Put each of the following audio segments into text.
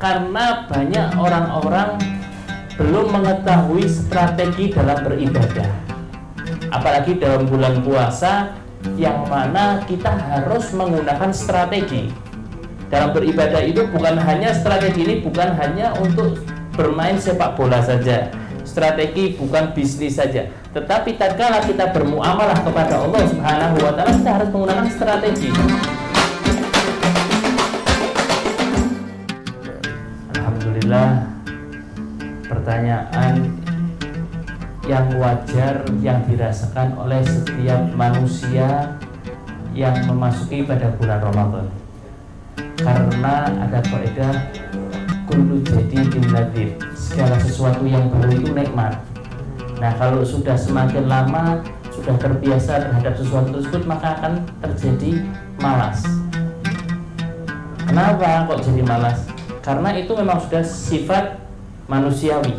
karena banyak orang-orang belum mengetahui strategi dalam beribadah, apalagi dalam bulan puasa yang mana kita harus menggunakan strategi dalam beribadah. Itu bukan hanya strategi ini bukan hanya untuk bermain sepak bola saja, strategi bukan bisnis saja, tetapi tatkala kita bermuamalah kepada Allah Subhanahu wa taala, kita harus menggunakan strategi. Alhamdulillah, pertanyaan yang wajar yang dirasakan oleh setiap manusia yang memasuki pada bulan Ramadan, karena ada kaidah kullu jadidin nadir, segala sesuatu yang baru itu nikmat. Nah, kalau sudah semakin lama sudah terbiasa terhadap sesuatu tersebut, maka akan terjadi malas. Kenapa kok jadi malas? Karena itu memang sudah sifat manusiawi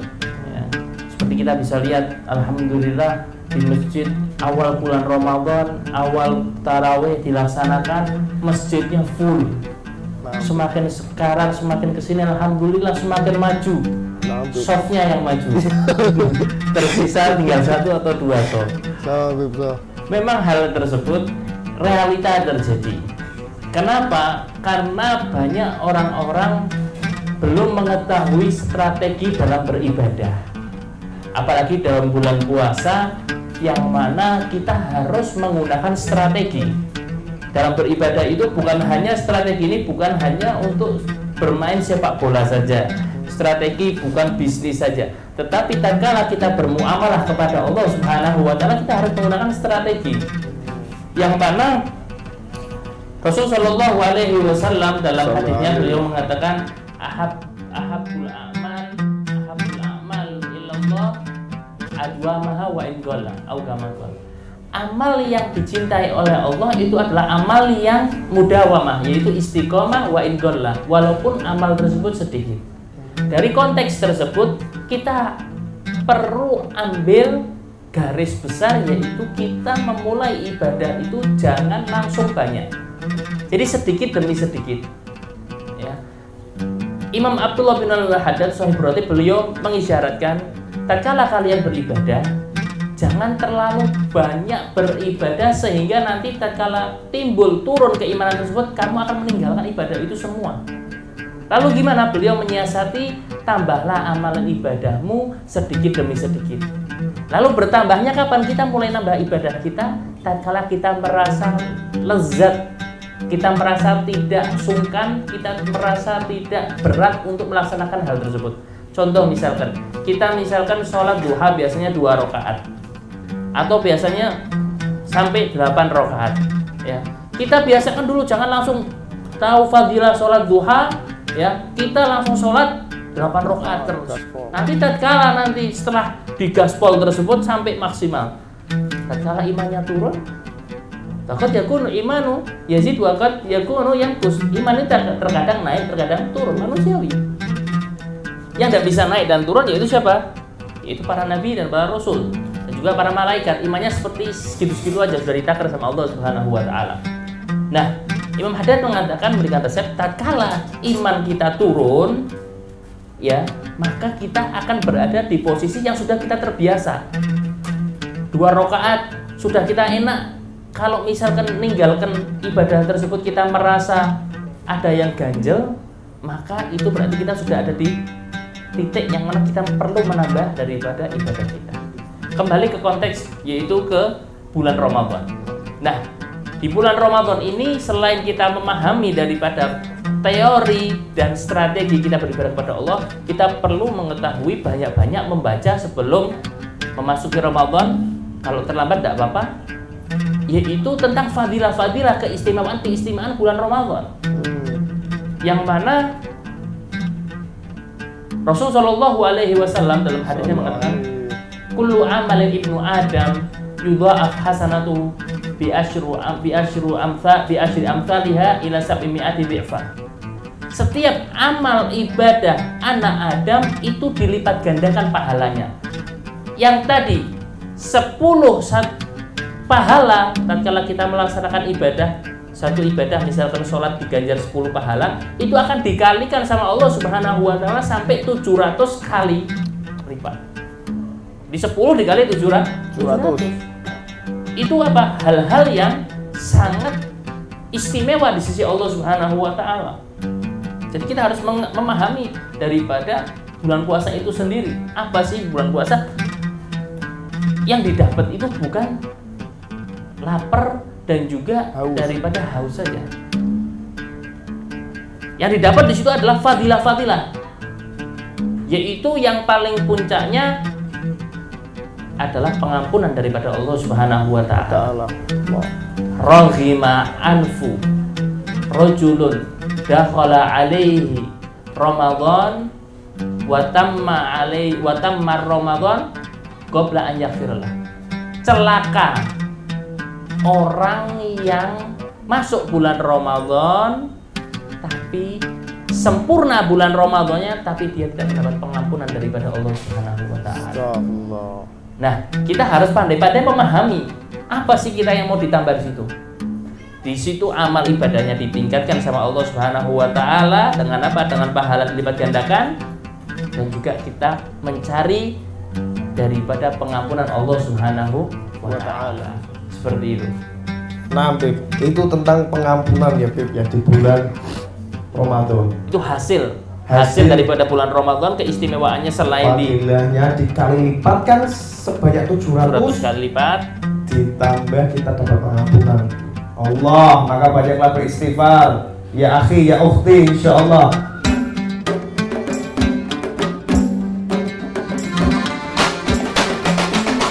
ya. Seperti kita bisa lihat, alhamdulillah di masjid awal bulan Ramadan, awal tarawih dilaksanakan, masjidnya full. Semakin sekarang semakin kesini, alhamdulillah semakin maju, softnya yang maju. Tersisa tinggal 1 atau 2 soft. Memang hal tersebut realita terjadi. Kenapa? Karena banyak orang-orang belum mengetahui strategi dalam beribadah, apalagi dalam bulan puasa yang mana kita harus menggunakan strategi dalam beribadah. Itu bukan hanya strategi ini bukan hanya untuk bermain sepak bola saja, strategi bukan bisnis saja, tetapi tatkala kita bermuamalah kepada Allah Subhanahu wa taala, kita harus menggunakan strategi yang mana Rasul Shallallahu Alaihi Wasallam dalam hadisnya beliau mengatakan ahabul amal illallah adwamaha wa in qalla au kama qala. Amal yang dicintai oleh Allah itu adalah amal yang mudawamah, yaitu istiqomah wa in qalla, walaupun amal tersebut sedikit. Dari konteks tersebut kita perlu ambil garis besar, yaitu kita memulai ibadah itu jangan langsung banyak, jadi sedikit demi sedikit ya. Imam Abdullah bin Al-Haddad Sahih Bukhari beliau mengisyaratkan, tatkala kalian beribadah jangan terlalu banyak beribadah sehingga nanti tatkala timbul turun keimanan tersebut kamu akan meninggalkan ibadah itu semua. Lalu gimana? Beliau menyiasati, tambahlah amalan ibadahmu sedikit demi sedikit. Lalu bertambahnya kapan? Kita mulai nambah ibadah kita tatkala kita merasa lezat, kita merasa tidak sungkan, kita merasa tidak berat untuk melaksanakan hal tersebut. Contoh misalkan, kita sholat duha biasanya 2 rakaat atau biasanya sampai 8 rakaat ya. Kita biasakan dulu, jangan langsung tahu fadilah sholat duha ya, kita langsung sholat 8 rakaat terus. Nanti tatkala setelah digaspol tersebut sampai maksimal, tatkala imannya turun, takut yakunu imanu yazid wa qad yakunu yanqus. Iman itu terkadang naik, terkadang turun, manusiawi. Yang tidak bisa naik dan turun yaitu siapa? Yaitu para nabi dan para rasul dan juga para malaikat. Imannya seperti segitu-segitu aja, sudah ditakdir sama Allah Subhanahu wa taala. Nah, Imam Haddad mengatakan, memberikan resep, tatkala iman kita turun ya, maka kita akan berada di posisi yang sudah kita terbiasa. 2 rakaat sudah kita enak. Kalau misalkan meninggalkan ibadah tersebut kita merasa ada yang ganjel, maka itu berarti kita sudah ada di titik yang mana kita perlu menambah daripada ibadah kita. Kembali ke konteks, yaitu ke bulan Ramadan. Nah, di bulan Ramadan ini selain kita memahami daripada teori dan strategi kita beribadah kepada Allah, kita perlu mengetahui banyak-banyak membaca sebelum memasuki Ramadan. Kalau terlambat tidak apa-apa, yaitu tentang fadilah-fadilah, keistimewaan bulan Ramadan, yang mana Rasul Shallallahu Alaihi Wasallam dalam hadisnya mengatakan, kullu amalin ibnu Adam yudha'af hasanatu bi asyri amthaliha ila 700 dhi'fa. Setiap amal ibadah anak Adam itu dilipat gandakan pahalanya. Yang tadi 10 pahala tatkala kita melaksanakan ibadah satu ibadah misalkan sholat diganjar 10 pahala, itu akan dikalikan sama Allah Subhanahu wa taala sampai 700 kali lipat. Di 10 dikali 700. Itu apa? Hal-hal yang sangat istimewa di sisi Allah Subhanahu wa taala. Jadi kita harus memahami daripada bulan puasa itu sendiri. Apa sih bulan puasa? Yang didapat itu bukan lapar dan juga daripada haus saja. Yang didapat di situ adalah fadilah-fadilah, yaitu yang paling puncaknya adalah pengampunan daripada Allah Subhanahu wa taala. Raghima anfu rajulun dakhala alaihi Ramadan wa tamma Ramadan qabla an yaghfirlah. Celaka orang yang masuk bulan Ramadan tapi sempurna bulan Ramadannya tapi dia tidak mendapat pengampunan daripada Allah Subhanahu wa taala. Nah, kita harus pandai-pandai memahami apa sih kita yang mau ditambah di situ. Di situ amal ibadahnya ditingkatkan sama Allah Subhanahu wa taala dengan apa? Dengan pahala dilipat gandakan, dan juga kita mencari daripada pengampunan Allah Subhanahu wa taala. Seperti itu. Nah, Bib, itu tentang pengampunan ya, Bib, ya di bulan Ramadan. Itu hasil daripada bulan Ramadan, keistimewaannya selain fadilahnya dikali lipat kan sebanyak 700 kali lipat, ditambah kita dapat pengampunan Allah, maka banyaklah beristighfar ya akhi ya ukhti, insyaallah